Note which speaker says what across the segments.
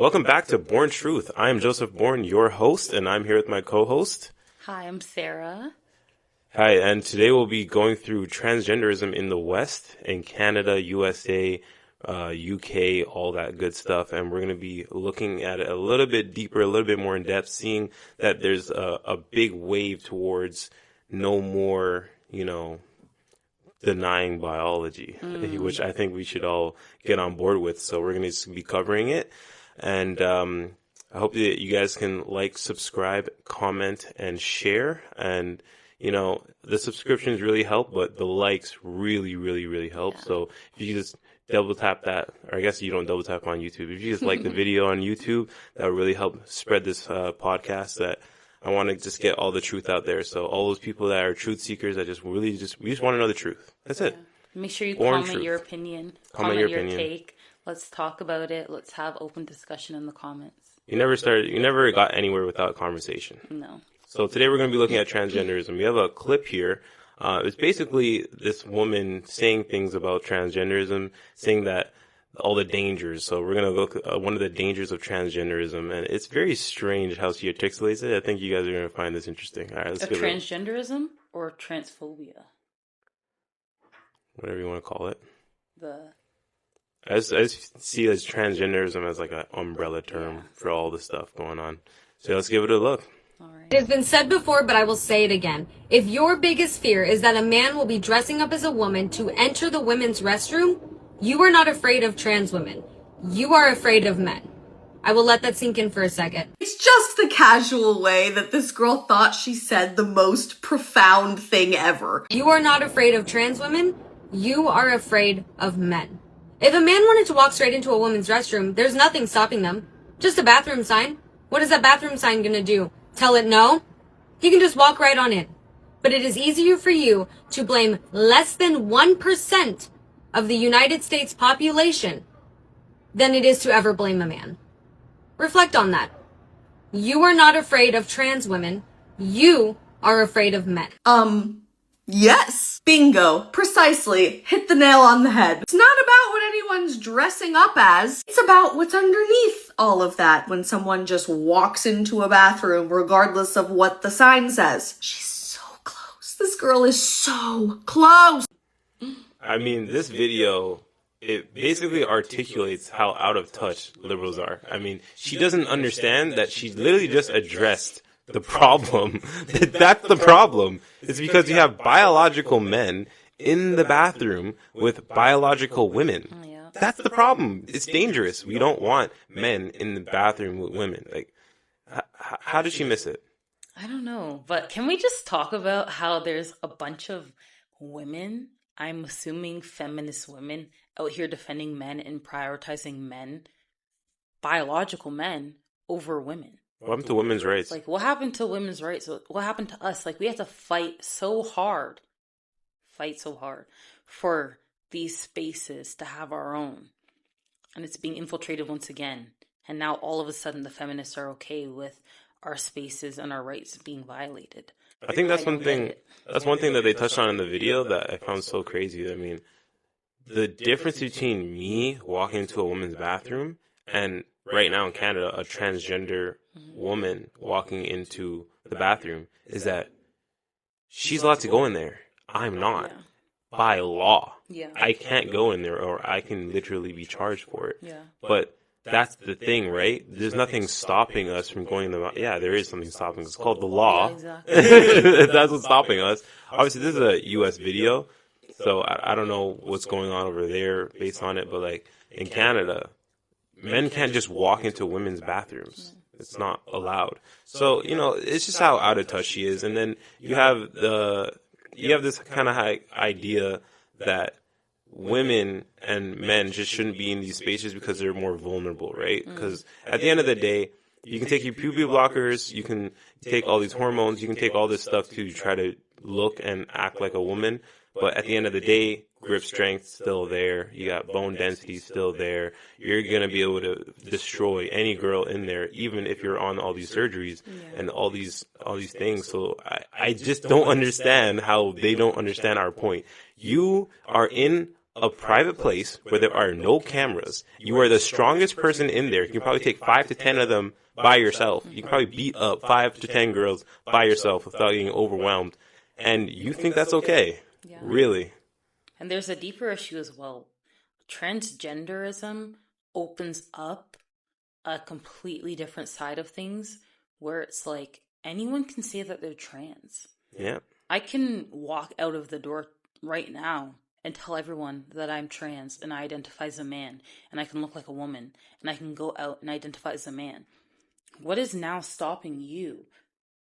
Speaker 1: Welcome back to Bourne Truth. I am Joseph Bourne, your host, and I'm here with my co-host.
Speaker 2: Hi, I'm Sarah.
Speaker 1: Hi, and today we'll be going through transgenderism in the West, in Canada, USA, UK, all that good stuff, and we're going to be looking at it a little bit deeper, a little bit more in depth, seeing that there's a big wave towards no more, denying biology, which I think we should all get on board with. So we're going to be covering it. And I hope that you guys can like, subscribe, comment, and share. And, the subscriptions really help, but the likes really, really, really help. Yeah. So if you just double tap that, or I guess you don't double tap on YouTube. If you just like the video on YouTube, that would really help spread this podcast. That I want to just get all the truth out there. So all those people that are truth seekers, we just want to know the truth. That's it.
Speaker 2: Make sure you
Speaker 1: Bourne
Speaker 2: comment
Speaker 1: Truth.
Speaker 2: your opinion. Comment your take. Let's talk about it. Let's have open discussion in the comments.
Speaker 1: You never got anywhere without conversation.
Speaker 2: No.
Speaker 1: So today we're going to be looking at transgenderism. We have a clip here. It's basically this woman saying things about transgenderism, saying that all the dangers. So we're going to look at one of the dangers of transgenderism, and it's very strange how she articulates it. I think you guys are going to find this interesting. All right, let's get
Speaker 2: transgenderism or transphobia?
Speaker 1: Whatever you want to call it. I see as transgenderism as like an umbrella term for all the stuff going on. So let's give it a look.
Speaker 2: All right.
Speaker 3: It has been said before, but I will say it again. If your biggest fear is that a man will be dressing up as a woman to enter the women's restroom, you are not afraid of trans women. You are afraid of men. I will let that sink in for a second.
Speaker 4: It's just the casual way that this girl thought she said the most profound thing ever.
Speaker 3: You are not afraid of trans women. You are afraid of men. If a man wanted to walk straight into a woman's restroom, there's nothing stopping them. Just a bathroom sign. What is that bathroom sign gonna do? Tell it no? He can just walk right on in. But it is easier for you to blame less than 1% of the United States population than it is to ever blame a man. Reflect on that. You are not afraid of trans women. You are afraid of men.
Speaker 4: Yes. Bingo. Precisely. Hit the nail on the head. It's not about what anyone's dressing up as. It's about what's underneath all of that when someone just walks into a bathroom regardless of what the sign says. She's so close. This girl is so close.
Speaker 1: I mean, this video, it basically articulates how out of touch liberals are. I mean, she doesn't understand that she literally just addressed the problem. That's the problem. It's because you have biological men in the bathroom with biological women.
Speaker 2: Yeah.
Speaker 1: That's the problem. It's dangerous. We don't want men in the bathroom with women. Like, how did she miss it?
Speaker 2: I don't know, but can we just talk about how there's a bunch of women, I'm assuming feminist women, out here defending men and prioritizing men, biological men, over women?
Speaker 1: What happened to women's rights?
Speaker 2: Like, what happened to women's rights? What happened to us? Like, we have to fight so hard for these spaces to have our own. And it's being infiltrated once again. And now all of a sudden the feminists are okay with our spaces and our rights being violated.
Speaker 1: I think that's one thing that they touched on in the video that I found so crazy. I mean, the difference between me walking into a woman's bathroom and right now in Canada, a transgender woman walking into the bathroom is that she's allowed to go in there. I'm not.
Speaker 2: Yeah.
Speaker 1: By law.
Speaker 2: Yeah.
Speaker 1: I can't go in there, or I can literally be charged for it.
Speaker 2: Yeah.
Speaker 1: But that's the thing, right? There's nothing stopping us from going to the... Yeah, there is something stopping us. It's called the law.
Speaker 2: Yeah, exactly.
Speaker 1: That's what's stopping us. Obviously, this is a U.S. video, so I don't know what's going on over there based on it, but like in Canada, men can't just walk into women's bathrooms. It's not allowed. So, it's just how out of touch she is. And then you have this kind of idea that women and men just shouldn't be in these spaces because they're more vulnerable, right? Because at the end of the day, you can take your puberty blockers, you can take all these hormones, you can take all this stuff to try to look and act like a woman. But at the end of the day, grip strength still there. You got bone density still there. You're going to be able to destroy any girl in there, even if you're on all these surgeries and all these things. So I just don't understand how they don't understand our point. You are in a private place where there are no cameras. You are the strongest person in there. You can probably take 5 to 10 of them by yourself. You can probably beat up 5 to 10 girls by yourself without getting overwhelmed. And you think that's okay?
Speaker 2: Yeah.
Speaker 1: Really?
Speaker 2: And there's a deeper issue as well. Transgenderism opens up a completely different side of things where it's like anyone can say that they're trans.
Speaker 1: Yeah.
Speaker 2: I can walk out of the door right now and tell everyone that I'm trans and I identify as a man and I can look like a woman and I can go out and identify as a man. What is now stopping you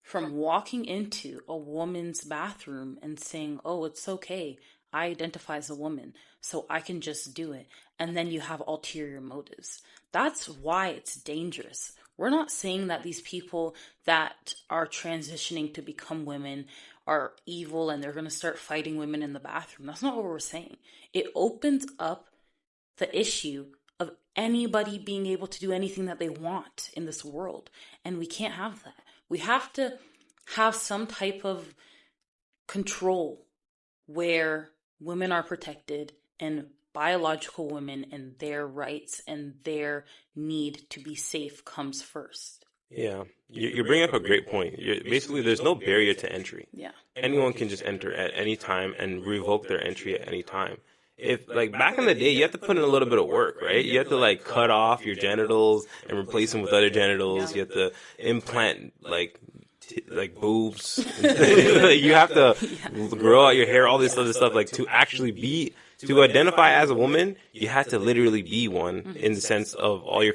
Speaker 2: from walking into a woman's bathroom and saying, oh, it's okay, I identify as a woman, so I can just do it, and then you have ulterior motives? That's why it's dangerous. We're not saying that these people that are transitioning to become women are evil and they're going to start fighting women in the bathroom. That's not what we're saying. It opens up the issue of anybody being able to do anything that they want in this world. And we can't have that. We have to have some type of control where women are protected and biological women and their rights and their need to be safe comes first.
Speaker 1: Yeah. You bring up a great point. Basically, there's no barrier to entry.
Speaker 2: Yeah.
Speaker 1: Anyone can just enter at any time and revoke their entry at any time. If, like, back in the day, you have to put in a little bit of work, right? You have to, like, cut off your genitals and replace them with other genitals. You have to implant, like boobs. You have to grow out your hair, all this other stuff, like, to actually to identify as a woman, you had to literally be one in the sense of all your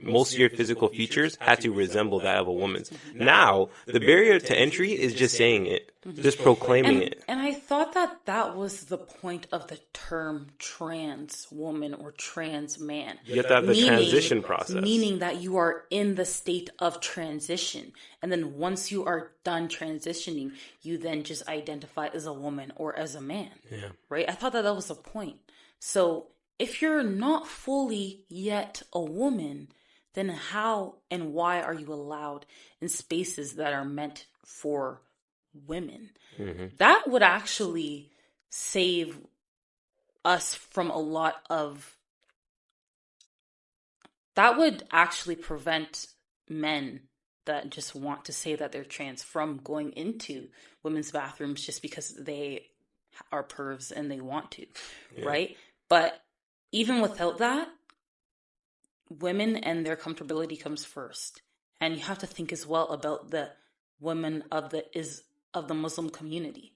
Speaker 1: most of your physical features had to resemble that of a woman's. Now, the barrier to entry is just saying it, just proclaiming it.
Speaker 2: And I thought that was the point of the term trans woman or trans man.
Speaker 1: You have to have the transition process.
Speaker 2: Meaning that you are in the state of transition. And then once you are done transitioning, you then just identify as a woman or as a man.
Speaker 1: Yeah.
Speaker 2: Right? I thought that was the point. So if you're not fully yet a woman, then how and why are you allowed in spaces that are meant for women? Mm-hmm. That would actually save us from a lot of... That would actually prevent men that just want to say that they're trans from going into women's bathrooms just because they are pervs and they want to, right? But even without that, women and their comfortability comes first. And you have to think as well about the women of the Muslim community,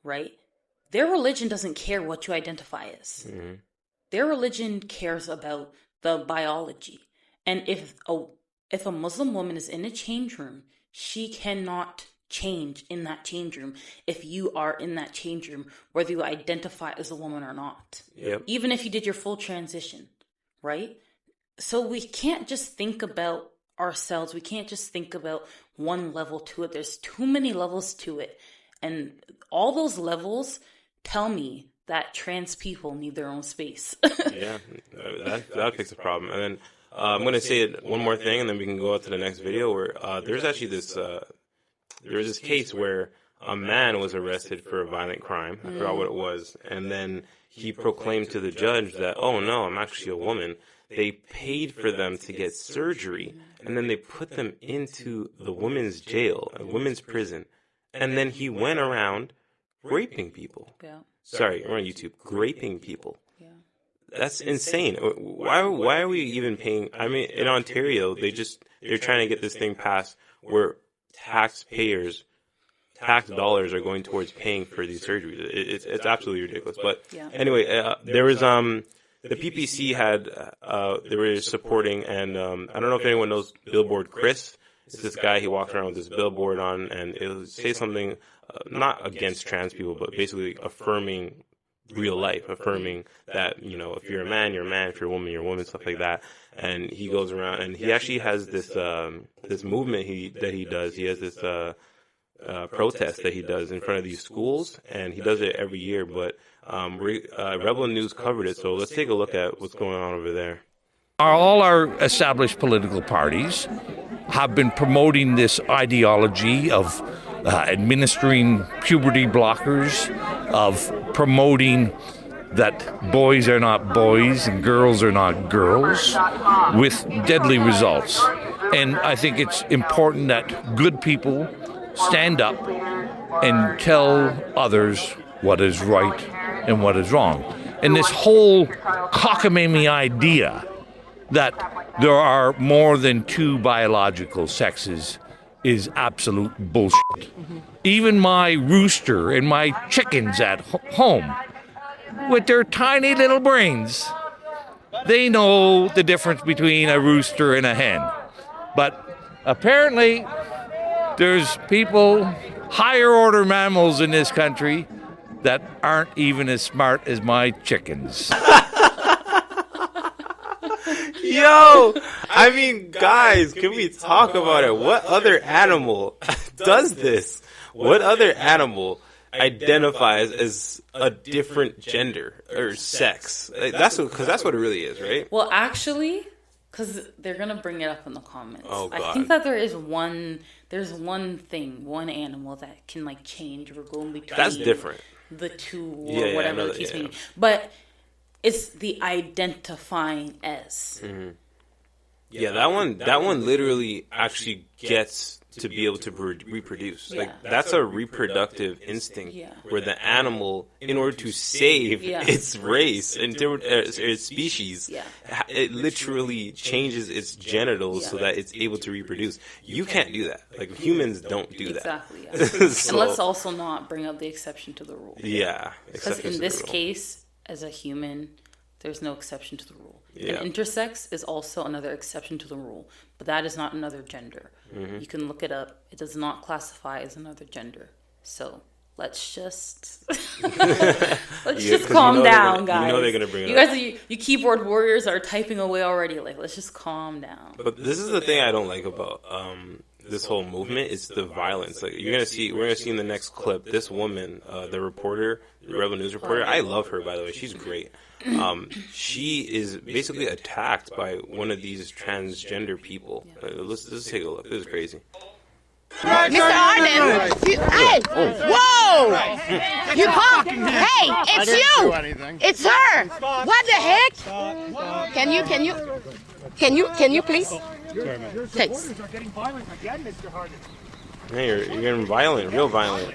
Speaker 2: right? Their religion doesn't care what you identify as. Mm-hmm. Their religion cares about the biology. And if a Muslim woman is in a change room, she cannot change in that change room if you are in that change room, whether you identify as a woman or not.
Speaker 1: Yep.
Speaker 2: Even if you did your full transition, right? So we can't just think about ourselves. We can't just think about one level to it. There's too many levels to it. And all those levels tell me that trans people need their own space.
Speaker 1: Yeah, that fixes the problem. And then I'm going to say one more thing, and then we can go out to the next video where there's actually this... There was this case where a man was arrested for a violent crime. I forgot what it was. And then he proclaimed to the judge that, oh, no, I'm actually a woman. They paid for them to get surgery, and then they put them into the women's jail, a women's prison. And then he went around raping people. Yeah. Sorry, we're on YouTube. Raping people. Yeah. That's insane. Why are we even paying? I mean, in Ontario, they're trying to get this thing passed where tax dollars are going towards paying for these surgeries. It's absolutely ridiculous. But anyway, there was the PPC had they were supporting, and I don't know if anyone knows Billboard Chris. It's this guy. He walks around with this billboard on, and it would say something not against trans people, but basically affirming real life, affirming that, you know, if you're a man, you're a man. If you're a woman, you're a woman. Stuff like that. And he goes around, and he actually has this this movement that he does. He has this protest that he does in front of these schools, and he does it every year. But Rebel News covered it, so let's take a look at what's going on over there.
Speaker 5: All our established political parties have been promoting this ideology of administering puberty blockers, of promoting that boys are not boys and girls are not girls, with deadly results. And I think it's important that good people stand up and tell others what is right and what is wrong. And this whole cockamamie idea that there are more than two biological sexes is absolute bullshit. Even my rooster and my chickens at home, with their tiny little brains, they know the difference between a rooster and a hen. But apparently, there's people, higher order mammals in this country, that aren't even as smart as my chickens.
Speaker 1: Yo, I mean, guys, can we talk about it? What other animal does this? What other animal identifies as a different gender or sex? That's what it really is, right?
Speaker 2: Well, actually, because they're gonna bring it up in the comments.
Speaker 1: Oh, God.
Speaker 2: I think that there's one animal that can like change or go in between.
Speaker 1: That's different.
Speaker 2: The two or
Speaker 1: Yeah,
Speaker 2: whatever the case may be. But it's the identifying as.
Speaker 1: Mm-hmm. Yeah, that one literally actually gets to be able to reproduce. Like, that's a reproductive instinct where the animal, in order to save its race and its species, it literally changes its genitals so that it's able to reproduce. You can't do that. Like, humans don't do that.
Speaker 2: Exactly. Yeah. So, and let's also not bring up the exception to the rule.
Speaker 1: Yeah.
Speaker 2: Because in this case, as a human, there's no exception to the rule.
Speaker 1: Yeah.
Speaker 2: And intersex is also another exception to the rule, but that is not another gender. Mm-hmm. You can look it up. It does not classify as another gender. So let's just calm down, guys.
Speaker 1: You know they're gonna bring it
Speaker 2: up. You guys, you keyboard warriors are typing away already. Like, let's just calm down.
Speaker 1: But this is the thing I don't like about this whole movement is the violence. Like, we're gonna see in the next clip, this woman, the reporter, the Rebel News reporter. I love her, by the way. She's great. She is basically attacked by one of these transgender people. Let's take a look. This is crazy.
Speaker 6: Mr. Arden, hey, whoa! You come, hey, it's you! It's her! What the heck? Can you please? Thanks.
Speaker 1: Hey, you're getting violent, real violent.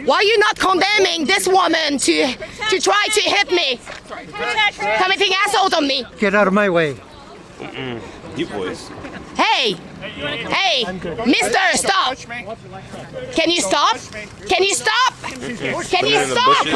Speaker 6: Why are you not condemning this woman to try to hit me? Committing assault on me.
Speaker 7: Get out of my way.
Speaker 1: Deep voice.
Speaker 6: Hey, mister, stop. Can you stop? Can you stop? Can you stop?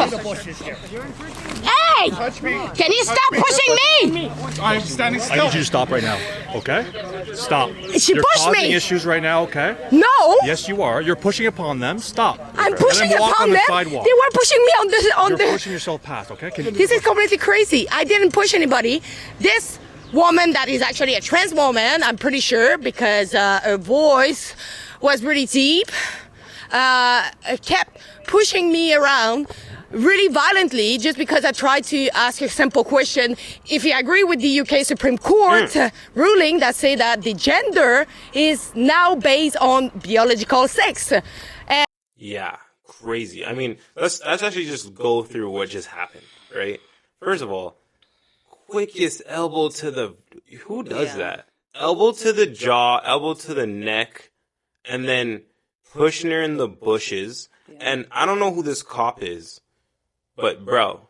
Speaker 6: Hey, can you stop pushing me?
Speaker 8: I'm standing still. I need you to stop right now, okay? Stop.
Speaker 6: She
Speaker 8: You're
Speaker 6: pushed
Speaker 8: causing
Speaker 6: me.
Speaker 8: issues right now, okay?
Speaker 6: No.
Speaker 8: Yes, you are. You're pushing upon them. Stop.
Speaker 6: I'm pushing
Speaker 8: walk
Speaker 6: upon
Speaker 8: on the
Speaker 6: them.
Speaker 8: sidewalk.
Speaker 6: They were pushing me on
Speaker 8: You're
Speaker 6: the.
Speaker 8: pushing yourself past, okay?
Speaker 6: This is completely crazy. I didn't push anybody. This woman that is actually a trans woman, I'm pretty sure, because her voice was really deep, kept pushing me around really violently just because I tried to ask a simple question. If you agree with the UK Supreme Court ruling that say that the gender is now based on biological sex.
Speaker 1: Yeah, crazy. I mean, let's actually just go through what just happened, right? First of all, quickest elbow to the... Who does that? Elbow to the jaw, elbow to the neck, and then pushing her in the bushes. And I don't know who this cop is, but bro,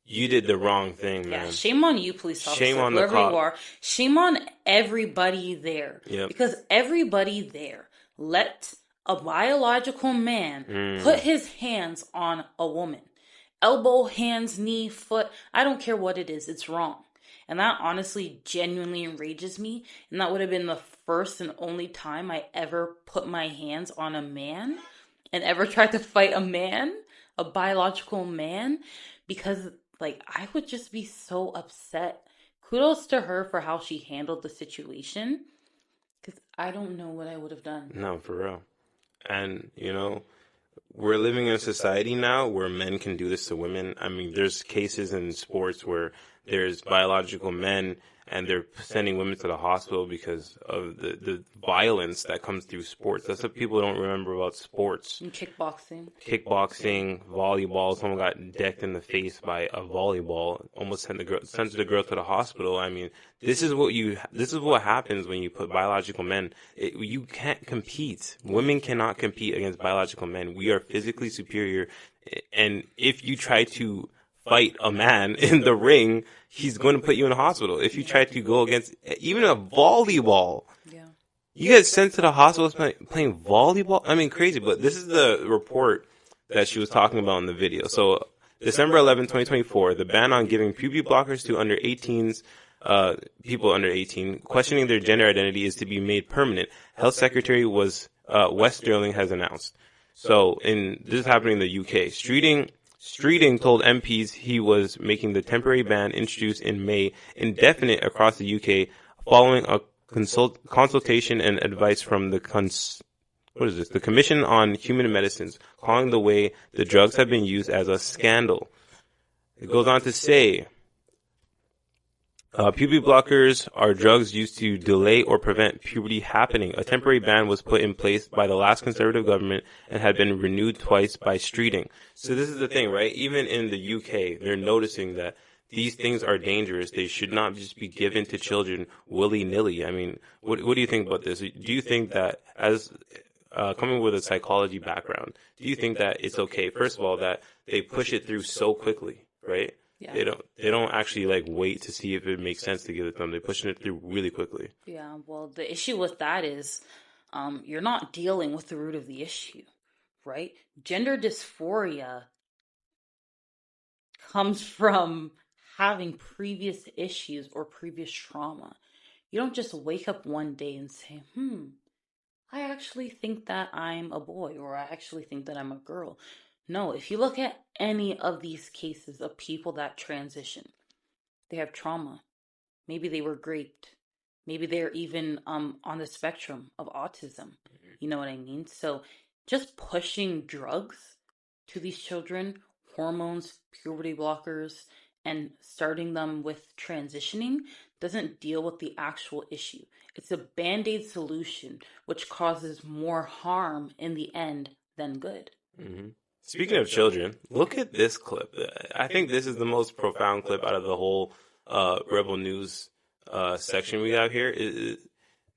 Speaker 1: you did the wrong thing, man.
Speaker 2: Yeah, shame on you, police officer.
Speaker 1: Shame on the
Speaker 2: whoever
Speaker 1: cop.
Speaker 2: you are. Shame on everybody there.
Speaker 1: Yep.
Speaker 2: Because everybody there let a biological man put his hands on a woman. Elbow, hands, knee, foot. I don't care what it is. It's wrong. And that honestly genuinely enrages me. And that would have been the first and only time I ever put my hands on a man and ever tried to fight a man, a biological man, because like I would just be so upset. Kudos to her for how she handled the situation, because I don't know what I would have done.
Speaker 1: No, for real. And, you know, we're living in a society now where men can do this to women. I mean, there's cases in sports where there's biological men and they're sending women to the hospital because of the violence that comes through sports. That's what people don't remember about sports.
Speaker 2: And kickboxing,
Speaker 1: volleyball. Someone got decked in the face by a volleyball, almost sent the girl to the hospital. I mean, this is what happens when you put biological men. You can't compete. Women cannot compete against biological men. We are physically superior, and if you try to fight a man in the ring, he's going to put you in the hospital. If you try to go against even a volleyball, you get sent to the hospital playing volleyball. I mean, crazy. But this is the report that she was talking about in the video. So December 11, 2024, the ban on giving puberty blockers to under 18s, people under 18, questioning their gender identity is to be made permanent. Health Secretary Wes Sterling has announced. So this is happening in the UK. Streeting told MPs he was making the temporary ban introduced in May indefinite across the UK following a consultation and advice from the Commission on Human Medicines, calling the way the drugs have been used as a scandal. It goes on to say, puberty blockers are drugs used to delay or prevent puberty happening. A temporary ban was put in place by the last Conservative government and had been renewed twice by Streeting. So this is the thing, right? Even in the UK, they're noticing that these things are dangerous. They should not just be given to children willy-nilly. I mean, what do you think about this? Do you think that, as coming with a psychology background, do you think that it's okay, first of all, that they push it through so quickly, right? Yeah. They don't actually like wait to see if it makes sense to give it to them. They're pushing it through really quickly.
Speaker 2: Yeah, well, the issue with that is you're not dealing with the root of the issue, right? Gender dysphoria comes from having previous issues or previous trauma. You don't just wake up one day and say, I actually think that I'm a boy, or I actually think that I'm a girl. No, if you look at any of these cases of people that transition, they have trauma. Maybe they were raped. Maybe they're even on the spectrum of autism. You know what I mean? So just pushing drugs to these children, hormones, puberty blockers, and starting them with transitioning doesn't deal with the actual issue. It's a Band-Aid solution, which causes more harm in the end than good.
Speaker 1: Mm-hmm. Speaking of children, look at this clip. I think this is the most profound clip out of the whole Rebel News section we have here.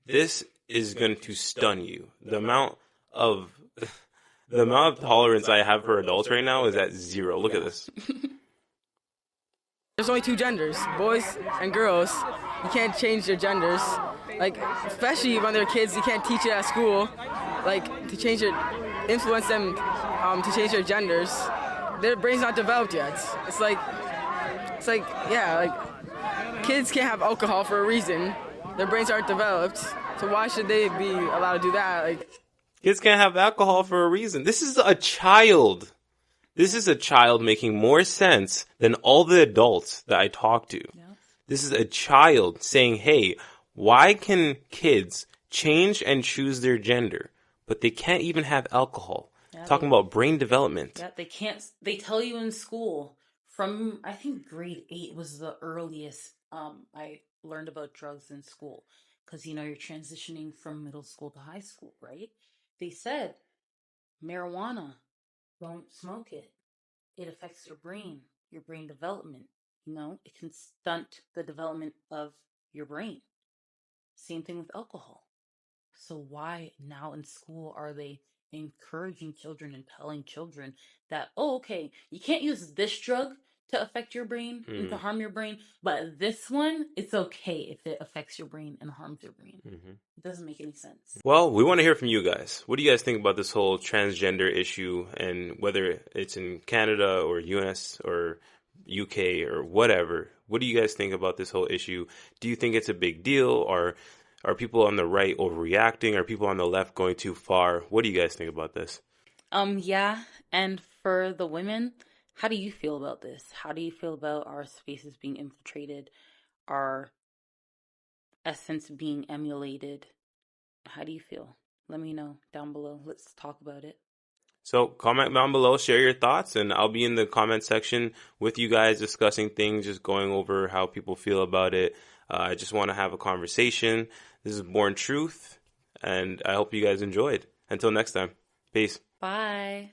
Speaker 1: This is going to stun you. The amount of tolerance I have for adults right now is at zero. Look at this.
Speaker 7: There's only two genders, boys and girls. You can't change their genders. Like, especially when they're kids, you can't teach it at school. Like, to change it, influence them to change their genders. Their brain's not developed yet. It's like, kids can't have alcohol for a reason. Their brains aren't developed. So why should they be allowed to do that? Like,
Speaker 1: kids can't have alcohol for a reason. This is a child. This is a child making more sense than all the adults that I talk to. Yeah. This is a child saying, hey, why can kids change and choose their gender, but they can't even have alcohol? Yeah, talking about brain development.
Speaker 2: Yeah, they can't. They tell you in school from, I think grade 8 was the earliest I learned about drugs in school. Because, you're transitioning from middle school to high school, right? They said, marijuana, don't smoke it. It affects your brain development. It can stunt the development of your brain. Same thing with alcohol. So why now in school are they encouraging children and telling children that, okay, you can't use this drug to affect your brain and to harm your brain, but this one, it's okay if it affects your brain and harms your brain. It doesn't make any sense.
Speaker 1: Well, we want to hear from you guys. What do you guys think about this whole transgender issue, and whether it's in Canada or US or UK or whatever? What do you guys think about this whole issue? Do you think it's a big deal, or are people on the right overreacting? Are people on the left going too far? What do you guys think about this?
Speaker 2: Yeah, and for the women, how do you feel about this? How do you feel about our spaces being infiltrated, our essence being emulated? How do you feel? Let me know down below. Let's talk about it.
Speaker 1: So comment down below, share your thoughts, and I'll be in the comment section with you guys discussing things, just going over how people feel about it. I just want to have a conversation. This is Bourne Truth, and I hope you guys enjoyed. Until next time, peace.
Speaker 2: Bye.